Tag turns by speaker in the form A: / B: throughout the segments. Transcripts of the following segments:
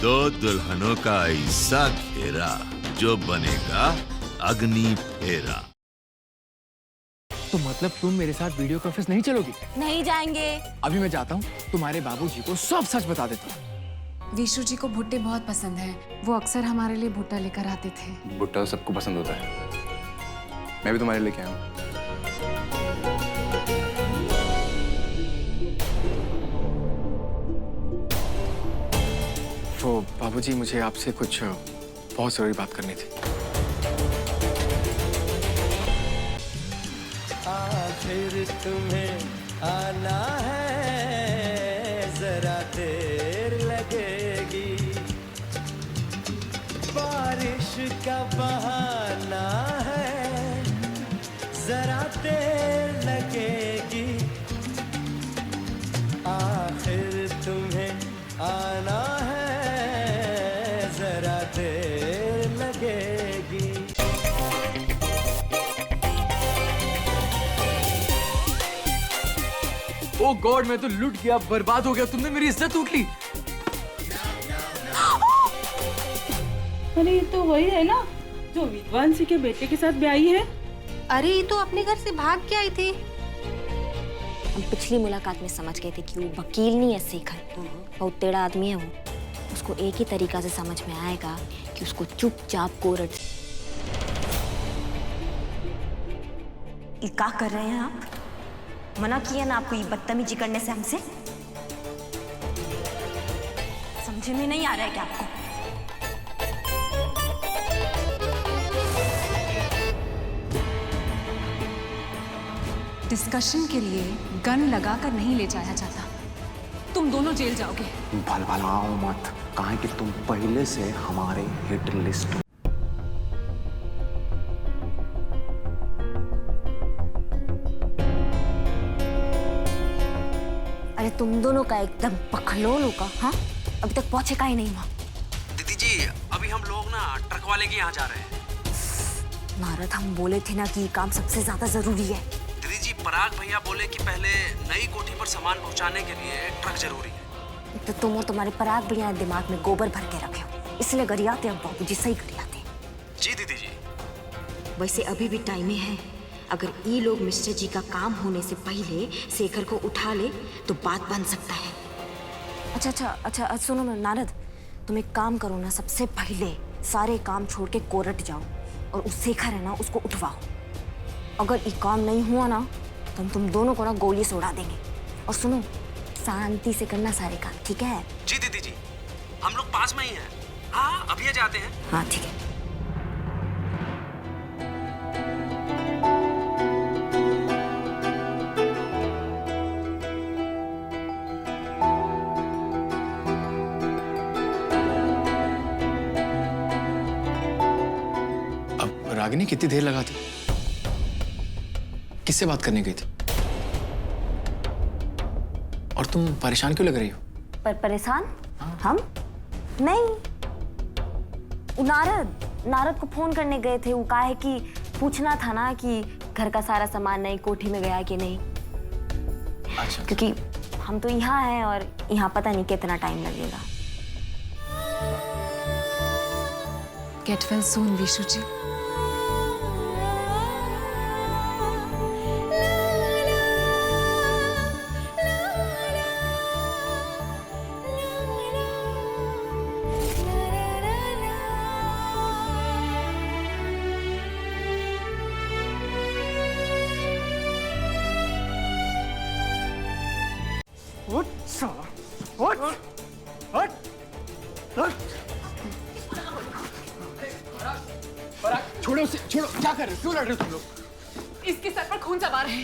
A: दो दुल्हनों का ऐसा घेरा जो बनेगा अग्नि फेरा।
B: तो मतलब तुम मेरे साथ वीडियो कॉन्फ्रेंस नहीं चलोगी?
C: नहीं जाएंगे।
B: अभी मैं जाता हूँ, तुम्हारे बाबूजी को सब सच बता देता हूँ।
D: विशु जी को भुट्टे बहुत पसंद है, वो अक्सर हमारे लिए भुट्टा लेकर आते थे।
B: भुट्टा तो सबको पसंद होता है, मैं भी तुम्हारे लिए लेके आया हूँ। वो बाबूजी, मुझे आपसे कुछ बहुत जरूरी बात करनी थी।
E: आखिर तुम्हें आना है, जरा देर लगेगी, बारिश का बहाना है, जरा देर लगेगी, आखिर तुम्हें आना है, जरा देर लगेगी।
B: ओ गॉड, मैं तो लुट गया, बर्बाद हो गया, तुमने मेरी इज्जत लूट ली।
F: अरे ये तो वही है ना जो विद्वान सिंह के बेटे के साथ ब्याही है।
C: अरे ये तो अपने घर से भाग के आई थी। हम पिछली मुलाकात में समझ गए थे कि वो वकील नहीं है शेखर, बहुत टेढ़ा आदमी है वो। उसको एक ही तरीका से समझ में आएगा कि उसको चुपचाप कोर्ट।
G: ये क्या कर रहे हैं आप? मना किया ना आपको ये बदतमीजी करने से हमसे। समझे में नहीं आ रहा है क्या आपको?
D: डिस्कशन के लिए गन लगाकर नहीं ले जाया जाता, तुम दोनों जेल जाओगे।
H: भलभलाओ मत, कहा कि तुम पहले से हमारे हिट लिस्ट।
G: अरे तुम दोनों का एकदम पखलोल होगा। हाँ, अभी तक पहुंचे का ही नहीं वहां।
I: दीदी जी, अभी हम लोग ना ट्रक वाले के यहाँ जा रहे हैं।
G: नारद, हम बोले थे ना कि ये काम सबसे ज्यादा जरूरी है।
I: दीदी जी, पराग भैया बोले कि पहले नई कोठी पर सामान पहुँचाने के लिए ट्रक जरूरी है।
G: तो तुम और तुम्हारे पराग भैया दिमाग में गोबर भर के रखे हो, इसलिए गरियाते हैं बाबूजी, सही गरियाते।
I: जी दीदी जी।
G: वैसे अभी भी टाइम है, अगर ये लोग मिस्टर जी का काम होने से पहले शेखर को उठा ले तो बात बन सकता है। अच्छा, सुनो ना नारद, तुम एक काम करो ना, सबसे पहले सारे काम छोड़ के कोर्ट जाओ और उस शेखर है ना उसको उठवाओ। अगर ये काम नहीं हुआ ना तो हम तुम दोनों को ना गोली से उड़ा देंगे। और सुनो, शांति से करना सारे काम, ठीक है?
I: जी दीदी जी, हम लोग पास में ही हैं। हाँ, अभी जाते हैं।
G: हाँ ठीक है।
B: रागिनी कितनी देर लगा थी? किससे बात करने गई थी? और तुम परेशान क्यों लग रही हो?
G: परेशान? हम? नहीं, नारद को फोन करने गए थे। वो कहा है कि पूछना था ना कि घर का सारा सामान नई कोठी में गया कि नहीं।
B: अच्छा।
G: क्योंकि हम तो यहाँ हैं और यहाँ पता नहीं कितना टाइम लगेगा।
D: Get well soon Vishu ji.
B: छोड़ो उसे, छोड़ो। क्या कर रहे हो? क्यों लड़ रहे हो तुम लोग?
D: इसके सर पर खून सवार है।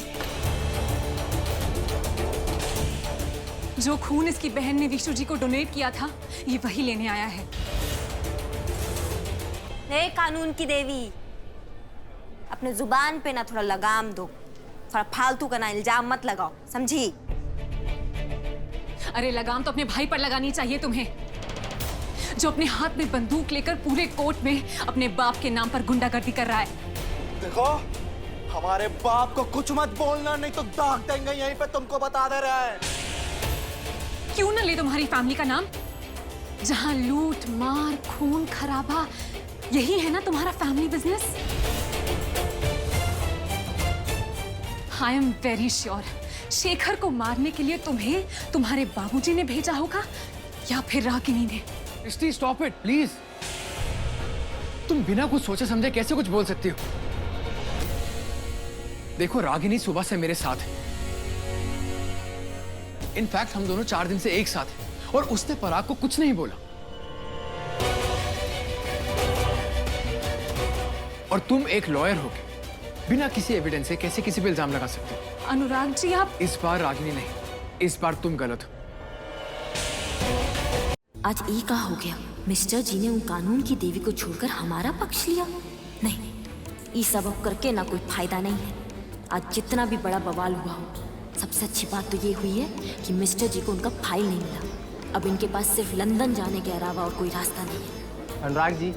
D: जो खून इसकी बहन ने विशु जी को डोनेट किया था, ये वही लेने आया है।
G: हे कानून की देवी, अपने जुबान पे ना थोड़ा लगाम दो, थोड़ा फालतू का ना इल्जाम मत लगाओ, समझी?
D: अरे लगाम तो अपने भाई पर लगानी चाहिए तुम्हें, जो अपने हाथ में बंदूक लेकर पूरे कोर्ट में अपने बाप के नाम पर गुंडागर्दी कर रहा है।
E: देखो, हमारे बाप को कुछ मत बोलना, नहीं तो दाग देंगे यहीं पे, तुमको बता दे रहा है।
D: क्यों ना ले तुम्हारी फैमिली का नाम? जहां लूट मार खून खराबा, यही है ना तुम्हारा family business? I am very sure Shekhar को मारने के लिए तुम्हें तुम्हारे बाबूजी ने भेजा होगा या फिर रागिनी ने।
B: सृष्टि स्टॉप इट प्लीज। तुम बिना कुछ सोचे समझे कैसे कुछ बोल सकती हो? देखो रागिनी सुबह से मेरे साथ है। इनफैक्ट हम दोनों 4 दिन से एक साथ हैं और उसने पराग को कुछ नहीं बोला। और तुम एक लॉयर होके बिना किसी एविडेंस से कैसे किसी पे इल्जाम लगा सकते हो?
D: अनुराग जी आप
B: इस बार रागिनी नहीं, इस बार तुम गलत हो।
G: आज ई का हो गया? मिस्टर जी ने उन कानून की देवी को छोड़कर हमारा पक्ष लिया? नहीं, ई सब अब करके ना कोई फायदा नहीं है। आज जितना भी बड़ा बवाल हुआ हो, सबसे अच्छी बात तो ये हुई है कि मिस्टर जी को उनका फाइल नहीं मिला। अब इनके पास सिर्फ लंदन जाने के अलावा और कोई रास्ता नहीं है।
J: अनुराग जी,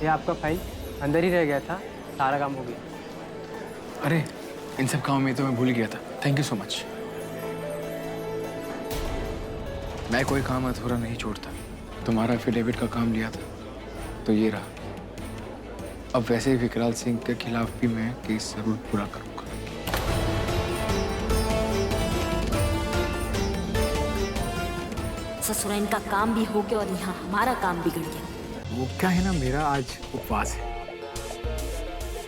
J: ये आपका फाइल अंदर ही रह गया था, सारा काम हो गया।
B: अरे इन सब कामों में तो मैं भूल गया था। Thank you so much. मैं कोई काम अधूरा नहीं छोड़ता। तुम्हारा एफिडेविट का काम लिया था तो ये रहा। अब वैसे ही विकराल सिंह के खिलाफ भी मैं केस जरूर पूरा करूंगा।
G: ससुरा इनका काम भी हो गया और यहाँ हमारा काम बिगड़ गया।
B: वो क्या है ना, मेरा आज उपवास है।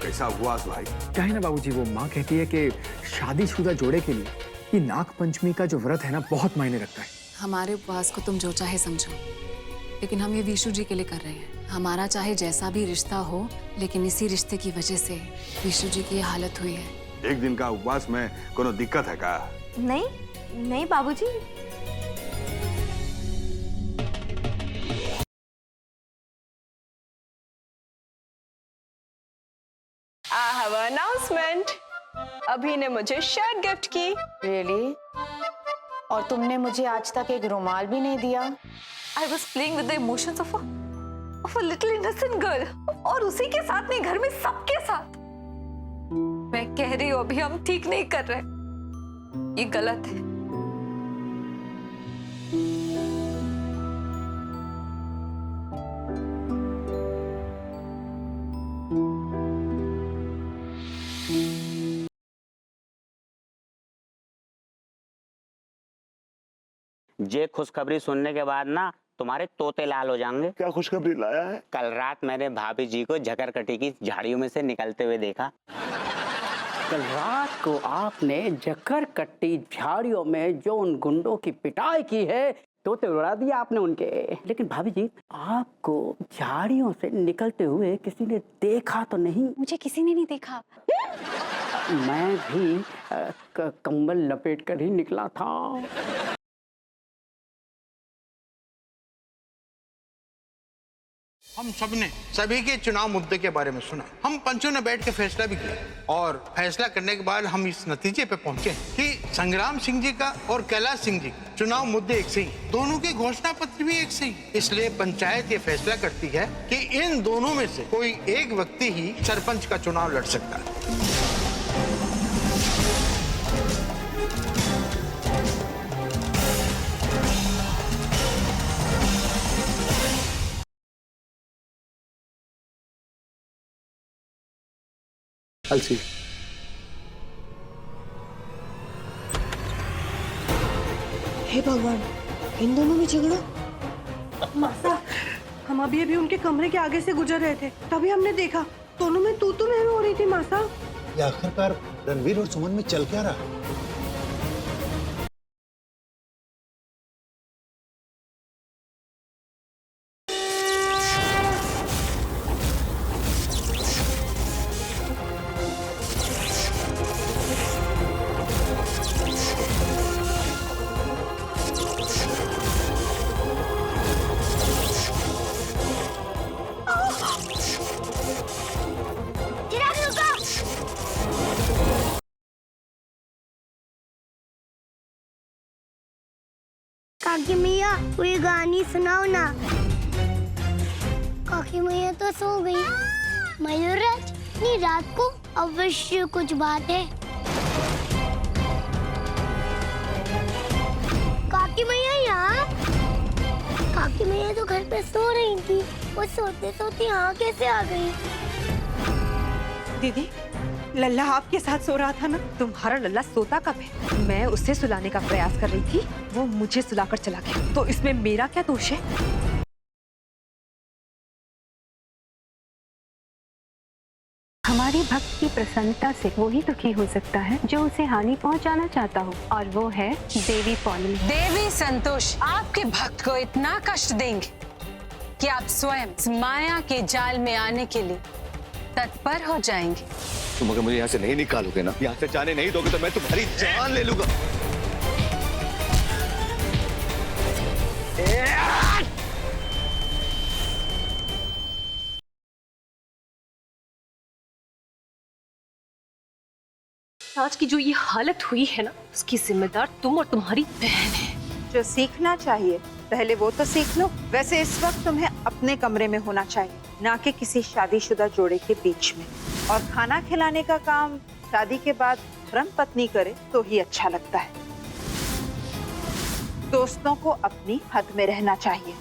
K: कैसा उपवास भाई?
B: क्या है ना बाबूजी, वो माँ कहती है कि शादीशुदा जोड़े के लिए ये नाग पंचमी का जो व्रत है ना बहुत मायने रखता है।
D: हमारे उपवास को तुम जो चाहे समझो, लेकिन हम ये विशु जी के लिए कर रहे हैं। हमारा चाहे जैसा भी रिश्ता हो, लेकिन इसी रिश्ते की वजह से विशु जी की ये हालत हुई है।
K: एक दिन का उपवास में कोनो दिक्कत है का?
C: नहीं नहीं बाबूजी।
L: I have an announcement. अभी ने मुझे शर्ट गिफ्ट की।
M: Really? और तुमने मुझे आज तक एक रुमाल भी नहीं दिया।
L: I was playing with the emotions of a little innocent girl. और उसी के साथ नहीं, घर में सबके साथ। मैं कह रही हूँ अभी हम ठीक नहीं कर रहे, ये गलत है।
N: ये खुशखबरी सुनने के बाद ना तुम्हारे तोते लाल हो जाएंगे।
K: क्या खुशखबरी लाया है?
N: कल रात मैंने भाभी जी को झकरकटी की झाड़ियों में से निकलते हुए देखा।
O: कल रात को आपने झकरकटी झाड़ियों में जो उन गुंडों की पिटाई की है, तोते उड़ा दिया आपने उनके। लेकिन भाभी जी, आपको झाड़ियों से निकलते हुए किसी ने देखा तो नहीं?
D: मुझे किसी ने नहीं देखा।
O: मैं भी कंबल लपेट कर ही निकला था।
P: हम सबने सभी के चुनाव मुद्दे के बारे में सुना। हम पंचों ने बैठ के फैसला भी किया और फैसला करने के बाद हम इस नतीजे पे पहुंचे कि संग्राम सिंह जी का और कैलाश सिंह जी चुनाव मुद्दे एक से ही, दोनों के घोषणा पत्र भी एक से ही। इसलिए पंचायत ये फैसला करती है कि इन दोनों में से कोई एक व्यक्ति ही सरपंच का चुनाव लड़ सकता है।
B: अलसी,
L: हे भगवान, इन दोनों में झगड़ा।
F: मासा, हम अभी उनके कमरे के आगे से गुजर रहे थे, तभी हमने देखा दोनों में तू मैं हो रही थी। मासा,
K: ये आखिरकार रणवीर और सुमन में चल क्या रहा?
Q: काकी मैया, कोई गानी सुनाओ ना। काकी मैया तो सो गई। मयूरराज, इतनी रात को अवश्य कुछ बात है। काकी मैया यहाँ। बाकी मैं तो घर पे सो रही थी, वो सोते सोते यहाँ कैसे आ गई?
F: दीदी, लल्ला आपके साथ सो रहा था ना?
L: तुम्हारा लल्ला सोता कब है? मैं उसे सुलाने का प्रयास कर रही थी, वो मुझे सुलाकर चला गया, तो इसमें मेरा क्या दोष है?
R: हमारी भक्त की प्रसन्नता से वो ही दुखी हो सकता है जो उसे हानि पहुंचाना चाहता हो, और वो है देवी पौलमी।
S: देवी संतोष आपके भक्त को इतना कष्ट देंगे कि आप स्वयं माया के जाल में आने के लिए तत्पर हो जाएंगे।
K: तुम अगर मुझे यहाँ से नहीं निकालोगे ना, यहाँ से जाने नहीं दोगे, तो मैं तुम्हारी जान ले लूंगा।
L: आज की जो ये हालत हुई है ना, उसकी जिम्मेदार तुम और तुम्हारी बहन है।
T: जो सीखना चाहिए पहले वो तो सीख लो। वैसे इस वक्त तुम्हें अपने कमरे में होना चाहिए, ना कि किसी शादीशुदा जोड़े के बीच में। और खाना खिलाने का काम शादी के बाद धर्म पत्नी करे तो ही अच्छा लगता है। दोस्तों को अपनी हद में रहना चाहिए।